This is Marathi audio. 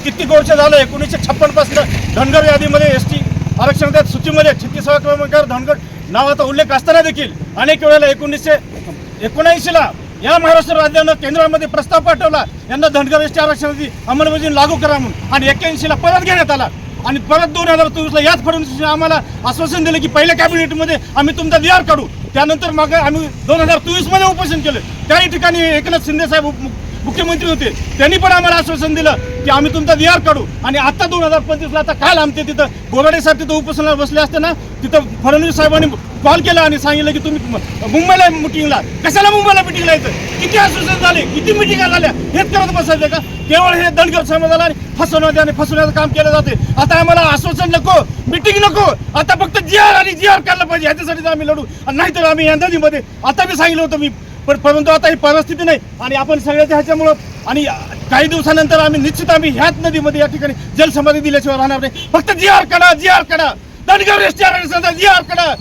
किती वर्ष झालं 1956 पासून धनगर यादीमध्ये एसटी आरक्षणाच्या सूचीमध्ये 36व्या क्रमांकावर धनगर नावाचा उल्लेख असताना देखील अनेक वेळेला 1979ला या महाराष्ट्र राज्यानं केंद्रामध्ये प्रस्ताव पाठवला यांना धनगर एसटी आरक्षणाची अंमलबजावणी लागू करा म्हणून आणि 81ला परत घेण्यात आला आणि परत 2024ला याच फडणवीस आम्हाला आश्वासन दिलं की पहिल्या कॅबिनेटमध्ये आम्ही तुमचा DR काढू. त्यानंतर मग आम्ही 2023मध्ये उपोषण केलं. त्याही ठिकाणी एकनाथ शिंदे साहेब मुख्यमंत्री होते, त्यांनी पण आम्हाला आश्वासन दिलं की आम्ही तुमचा DR काढू. आणि आता 2025ला आता काल आमचे तिथं गोराडे साहेब तिथं उपोषणाला बसले असताना तिथं फडणवीस साहेबांनी कॉल केला आणि सांगितलं की तुम्ही मुंबईला मिटिंगला. कशाला मुंबईला मिटिंगला यायचं? किती आश्वासन झाले, किती मिटिंगा झाल्या, हेच करत बसायचं का? केवळ हे धनगर समाजाला फसवण्याचे आणि फसवण्याचं काम केलं जाते. आता आम्हाला आश्वासन नको, मिटिंग नको, आता फक्त GR आणि GR काढलं पाहिजे, ह्याच्यासाठी आम्ही लढू. नाहीतर आम्ही या नदीमध्ये आता मी सांगितलं होतं परंतु आता ही परिस्थिती नाही आणि आपण सगळ्याच्या ह्याच्यामुळं आणि काही दिवसानंतर आम्ही निश्चित ह्याच नदीमध्ये या ठिकाणी जलसमाधी दिल्याशिवाय राहणार नाही. फक्त GR काढा, GR काढा, धनगर एसटी आरक्षणाचा GR काढा.